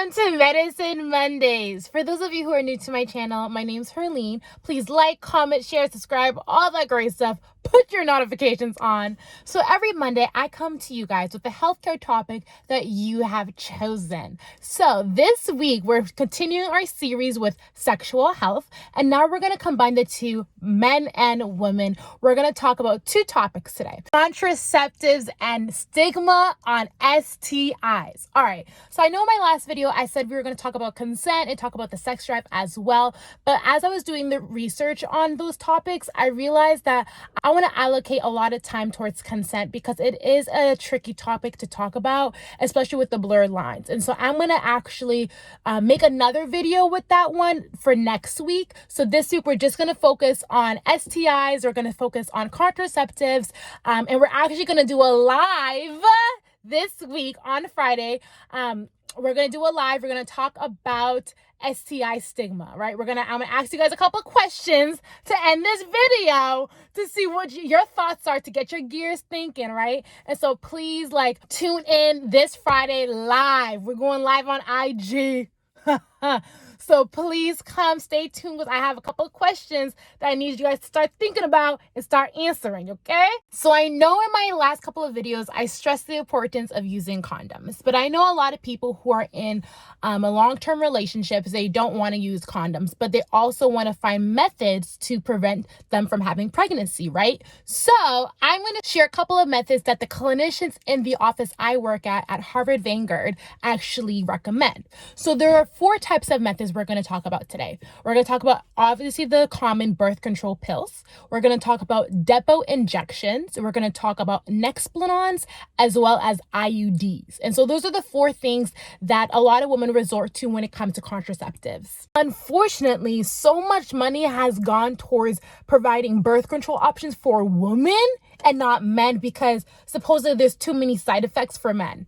Welcome to Medicine Mondays. For those of you who are new to my channel, my name's Herlyne. Please like, comment, share, subscribe, all that great stuff. Put your notifications on. So every Monday, I come to you guys with a healthcare topic that you have chosen. So this week, we're continuing our series with sexual health. And now we're going to combine the two, men and women. We're going to talk about two topics today: contraceptives and stigma on STIs. All right. So I know in my last video, I said we were going to talk about consent and talk about the sex drive as well. But as I was doing the research on those topics, I realized that I want to allocate a lot of time towards consent because it is a tricky topic to talk about, especially with the blurred lines. And so I'm going to actually make another video with that one for next week. So this week, we're just going to focus on STIs. We're going to focus on contraceptives. And we're actually going to do a live this week on Friday. We're going to do a live. We're going to talk about STI stigma, right? I'm going to ask you guys a couple questions to end this video to see what your thoughts are, to get your gears thinking, right? And so please tune in this Friday live. We're going live on IG. So please come, stay tuned, because I have a couple of questions that I need you guys to start thinking about and start answering, okay? So I know in my last couple of videos, I stressed the importance of using condoms, but I know a lot of people who are in a long-term relationships, they don't want to use condoms, but they also want to find methods to prevent them from having pregnancy, right? So I'm going to share a couple of methods that the clinicians in the office I work at Harvard Vanguard actually recommend. So there are 4 types of methods we're going to talk about today. We're going to talk about obviously the common birth control pills. We're going to talk about Depo injections. We're going to talk about Nexplanons as well as IUDs. And so those are the 4 things that a lot of women resort to when it comes to contraceptives. Unfortunately, so much money has gone towards providing birth control options for women and not men because supposedly there's too many side effects for men.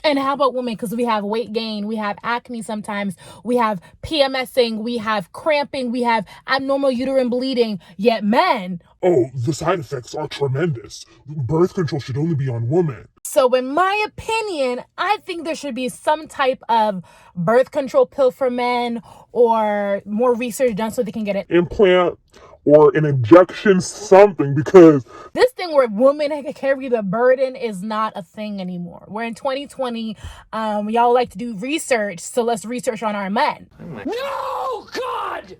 And how about women? Because we have weight gain, we have acne sometimes, we have PMSing, we have cramping, we have abnormal uterine bleeding, yet men. Oh, the side effects are tremendous. Birth control should only be on women. So in my opinion, I think there should be some type of birth control pill for men or more research done so they can get an implant or an injection, something, because this thing where women carry the burden is not a thing anymore. We're in 2020. Y'all like to do research, so let's research on our men. No, God!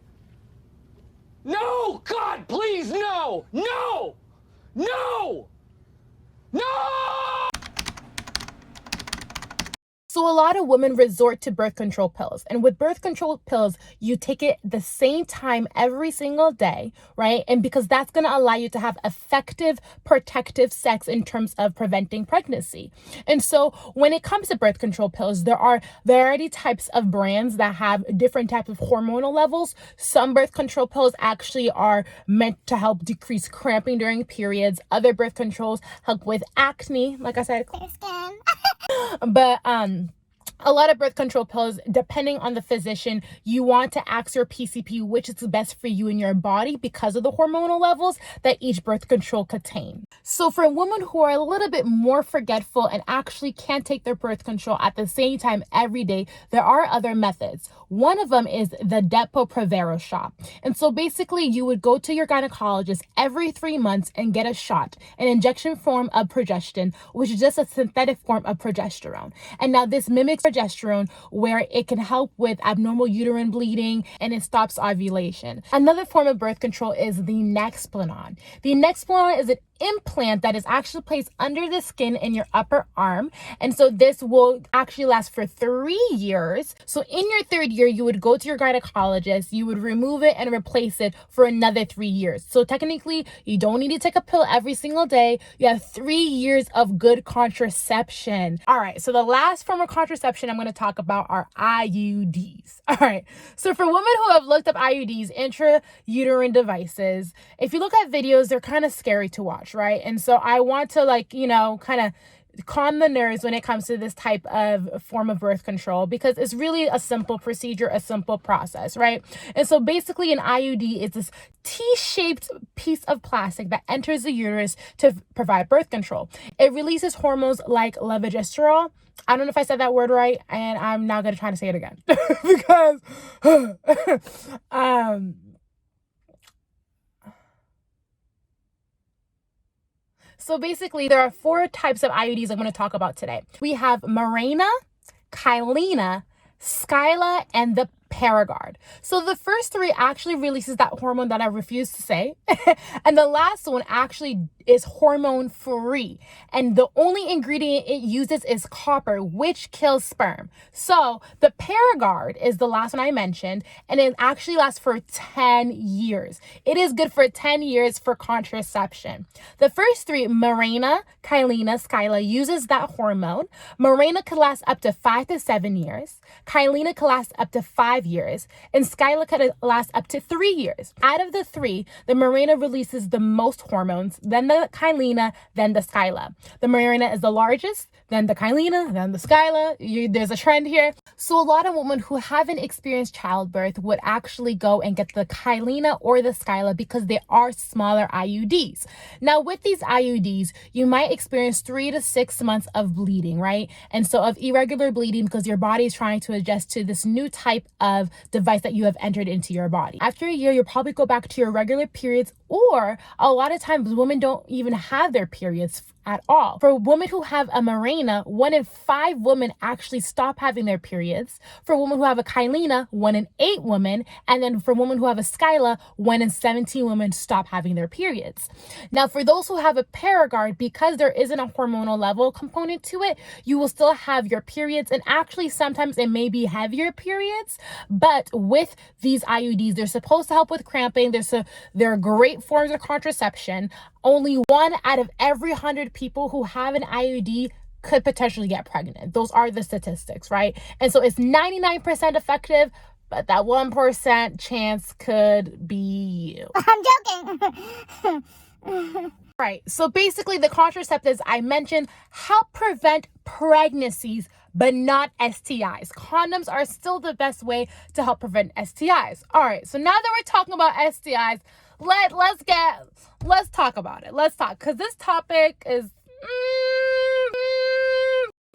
No, God, please, no! No! No! No! So a lot of women resort to birth control pills. And with birth control pills, you take it the same time every single day, right? And because that's going to allow you to have effective protective sex in terms of preventing pregnancy. And so when it comes to birth control pills, there are variety types of brands that have different types of hormonal levels. Some birth control pills actually are meant to help decrease cramping during periods. Other birth controls help with acne, like I said, but a lot of birth control pills, depending on the physician, you want to ask your PCP which is the best for you and your body because of the hormonal levels that each birth control contain. So for women who are a little bit more forgetful and actually can't take their birth control at the same time every day, there are other methods. One of them is the Depo Shot. And so basically you would go to your gynecologist every 3 months and get a shot, an injection form of progestin, which is just a synthetic form of progesterone. And now this mimics progesterone, where it can help with abnormal uterine bleeding and it stops ovulation. Another form of birth control is the Nexplanon. The Nexplanon is an implant that is actually placed under the skin in your upper arm. And so this will actually last for 3 years. So in your 3rd year, you would go to your gynecologist, you would remove it and replace it for another 3 years. So technically, you don't need to take a pill every single day. You have 3 years of good contraception. All right, so the last form of contraception I'm going to talk about are IUDs. All right, so for women who have looked up IUDs, intrauterine devices, if you look at videos, they're kind of scary to watch, right? And so I want to kind of calm the nerves when it comes to this type of form of birth control, because it's really a simple procedure, a simple process, right? And so basically an IUD is this T-shaped piece of plastic that enters the uterus to provide birth control. It releases hormones like levogesтерol. I don't know if I said that word right, and I'm not going to try to say it again because so basically, there are 4 types of IUDs I'm going to talk about today. We have Mirena, Chlamydia, Skyla, and the Paragard. So the first 3 actually releases that hormone that I refuse to say. And the last one actually is hormone free. And the only ingredient it uses is copper, which kills sperm. So the Paragard is the last one I mentioned, and it actually lasts for 10 years. It is good for 10 years for contraception. The first 3, Mirena, Chlamydia, Skyla, uses that hormone. Mirena could last up to 5 to 7 years. Chlamydia could last up to 5 years, and Skyla could last up to 3 years. Out of the 3, the Mirena releases the most hormones, then the Chlamydia, then the Skyla. The Mirena is the largest, then the Chlamydia, then the Skyla. There's a trend here. So a lot of women who haven't experienced childbirth would actually go and get the Chlamydia or the Skyla because they are smaller IUDs. Now with these IUDs, you might experience 3 to 6 months of bleeding, right? And so of irregular bleeding because your body is trying to adjust to this new type of device that you have entered into your body. After a year, you'll probably go back to your regular periods, or a lot of times women don't even have their periods at all. For women who have a Mirena, 1 in 5 women actually stop having their periods. For women who have a Chlamydia, 1 in 8 women. And then for women who have a Skyla, 1 in 17 women stop having their periods. Now, for those who have a Paragard, because there isn't a hormonal level component to it, you will still have your periods. And actually, sometimes it may be heavier periods. But with these IUDs, they're supposed to help with cramping. They're great forms of contraception. Only 1 out of every 100 people who have an IUD could potentially get pregnant. Those are the statistics, right? And so it's 99% effective, but that 1% chance could be you. I'm joking. Right. So basically, the contraceptives I mentioned help prevent pregnancies, but not STIs. Condoms are still the best way to help prevent STIs. All right. So now that we're talking about STIs, let's talk about it. Let's talk, because this topic is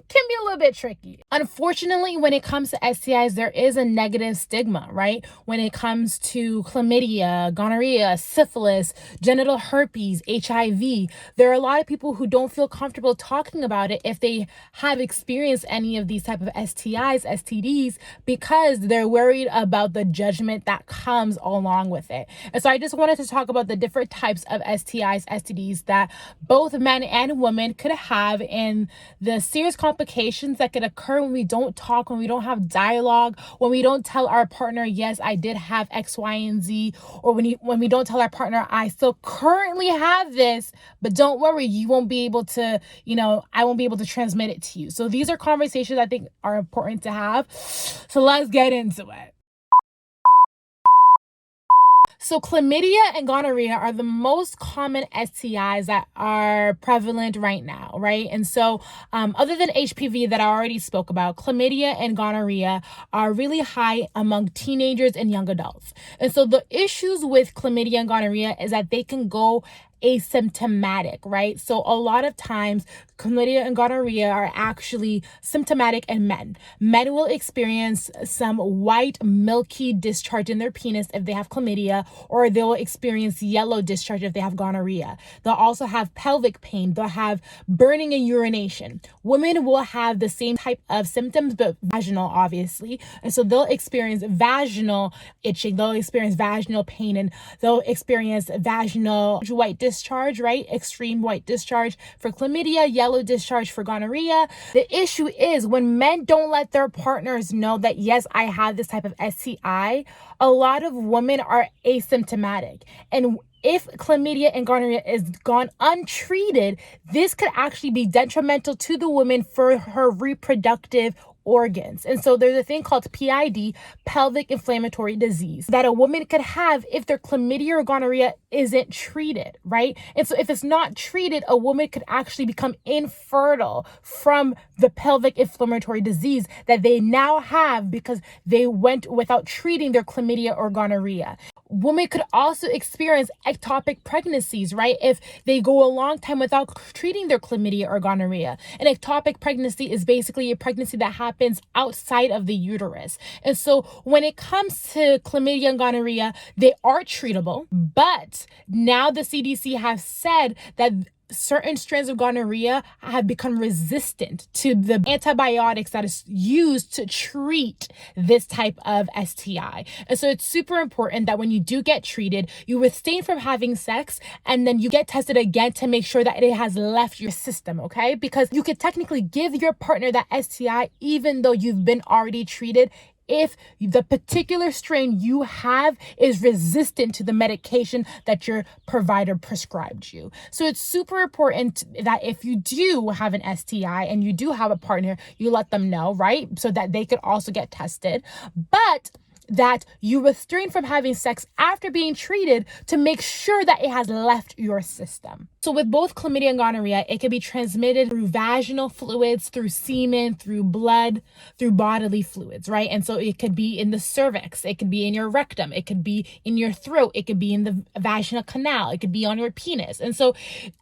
can be a little bit tricky. Unfortunately, when it comes to STIs, there is a negative stigma, right? When it comes to chlamydia, gonorrhea, syphilis, genital herpes, HIV, there are a lot of people who don't feel comfortable talking about it if they have experienced any of these type of STIs, STDs, because they're worried about the judgment that comes along with it. And so I just wanted to talk about the different types of STIs, STDs that both men and women could have, and the serious complications that could occur when we don't talk, when we don't have dialogue, when we don't tell our partner, yes, I did have X, Y, and Z, or when we don't tell our partner, I still currently have this, but don't worry, you won't be able to, I won't be able to transmit it to you. So these are conversations I think are important to have. So let's get into it. So chlamydia and gonorrhea are the most common STIs that are prevalent right now, right? And so other than HPV that I already spoke about, chlamydia and gonorrhea are really high among teenagers and young adults. And so the issues with chlamydia and gonorrhea is that they can go asymptomatic, right? So a lot of times chlamydia and gonorrhea are actually symptomatic in men. Men will experience some white milky discharge in their penis if they have chlamydia, or they'll experience yellow discharge if they have gonorrhea. They'll also have pelvic pain. They'll have burning and urination. Women will have the same type of symptoms, but vaginal, obviously. And so they'll experience vaginal itching. They'll experience vaginal pain, and they'll experience vaginal white discharge, right? Extreme white discharge for chlamydia, yellow discharge for gonorrhea. The issue is when men don't let their partners know that, yes, I have this type of STI, a lot of women are asymptomatic. And if chlamydia and gonorrhea is gone untreated, this could actually be detrimental to the woman for her reproductive organs. And so there's a thing called PID, pelvic inflammatory disease, that a woman could have if their chlamydia or gonorrhea isn't treated, right? And so if it's not treated, a woman could actually become infertile from the pelvic inflammatory disease that they now have because they went without treating their chlamydia or gonorrhea. Women could also experience ectopic pregnancies, right? If they go a long time without treating their chlamydia or gonorrhea. An ectopic pregnancy is basically a pregnancy that happens outside of the uterus. And so when it comes to chlamydia and gonorrhea, they are treatable, but now the CDC has said that certain strains of gonorrhea have become resistant to the antibiotics that is used to treat this type of STI. And so it's super important that when you do get treated, you abstain from having sex and then you get tested again to make sure that it has left your system, okay? Because you could technically give your partner that STI even though you've been already treated if the particular strain you have is resistant to the medication that your provider prescribed you. So it's super important that if you do have an STI and you do have a partner, you let them know, right? So that they could also get tested. But that you restrain from having sex after being treated to make sure that it has left your system. So with both chlamydia and gonorrhea, it can be transmitted through vaginal fluids, through semen, through blood, through bodily fluids, right? And so it could be in the cervix, it could be in your rectum, it could be in your throat, it could be in the vaginal canal, it could be on your penis. And so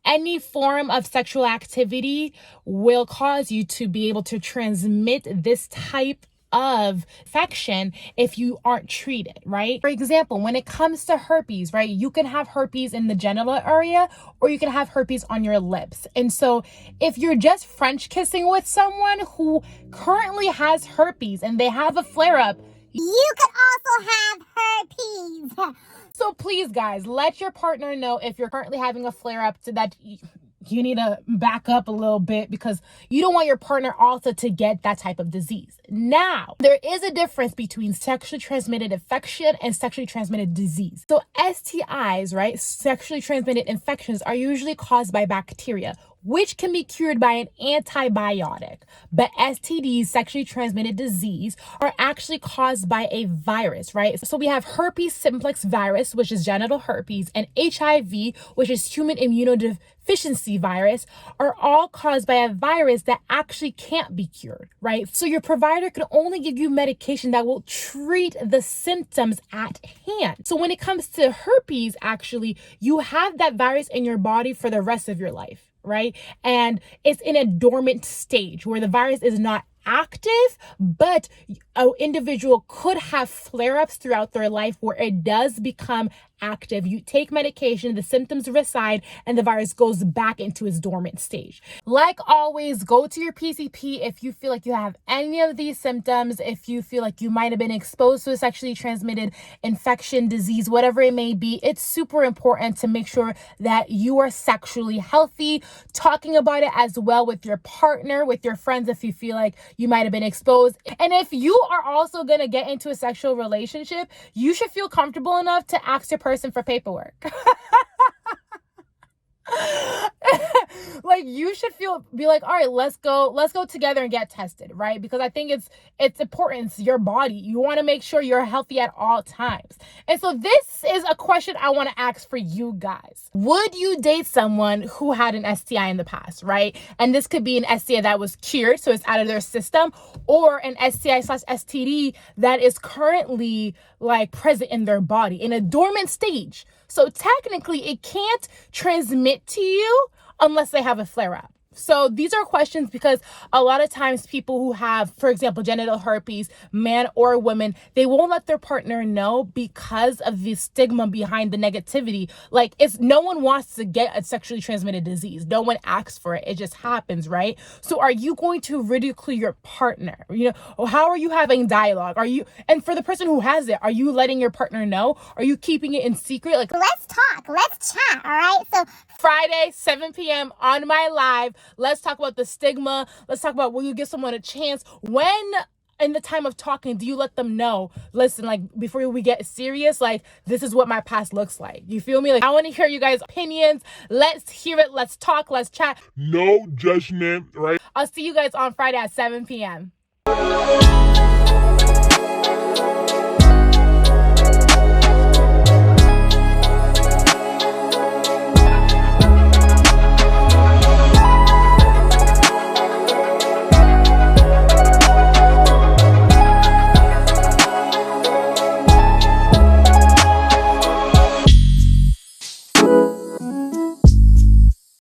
any form of sexual activity will cause you to be able to transmit this type of infection if you aren't treated, right? For example, when it comes to herpes, right, you can have herpes in the genital area or you can have herpes on your lips. And so if you're just French kissing with someone who currently has herpes and they have a flare-up, You could also have herpes. so please guys, let your partner know if you're currently having a flare-up so that you need to back up a little bit because you don't want your partner also to get that type of disease. Now, there is a difference between sexually transmitted infection and sexually transmitted disease. So STIs, right, sexually transmitted infections are usually caused by bacteria, which can be cured by an antibiotic. But STDs, sexually transmitted disease, are actually caused by a virus, right? So we have herpes simplex virus, which is genital herpes, and HIV, which is human immunodeficiency virus, are all caused by a virus that actually can't be cured, right? So your provider can only give you medication that will treat the symptoms at hand. So when it comes to herpes, actually, you have that virus in your body for the rest of your life, right? And it's in a dormant stage where the virus is not active, but an individual could have flare-ups throughout their life where it does become active. You take medication, the symptoms reside, and the virus goes back into its dormant stage. Like always, go to your PCP if you feel like you have any of these symptoms, if you feel like you might have been exposed to a sexually transmitted infection, disease, whatever it may be. It's super important to make sure that you are sexually healthy, talking about it as well with your partner, with your friends, if you feel like you might have been exposed. And if you are also going to get into a sexual relationship, you should feel comfortable enough to ask your person for paperwork. Like you should be like, all right, let's go together and get tested, right? Because I think it's important. It's your body. You want to make sure you're healthy at all times. And so this is a question I want to ask for you guys. Would you date someone who had an STI in the past, right? And this could be an STI that was cured, so it's out of their system, or an STI/STD that is currently like present in their body in a dormant stage. So technically it can't transmit to you unless they have a flare-up. So these are questions because a lot of times people who have, for example, genital herpes, man or woman, they won't let their partner know because of the stigma behind the negativity. Like no one wants to get a sexually transmitted disease. No one asks for it. It just happens, right? So are you going to ridicule your partner? Or how are you having dialogue? And for the person who has it, are you letting your partner know? Are you keeping it in secret? Like, Let's talk. Let's chat. All right. So Friday, 7 p.m. on my live. Let's talk about the stigma. Let's talk about, will you give someone a chance? When in the time of talking, do you let them know, listen, like before we get serious, like this is what my past looks like. You feel me? Like I want to hear you guys' opinions. Let's hear it. Let's talk. Let's chat. No judgment, right? I'll see you guys on Friday at 7 p.m. Bye.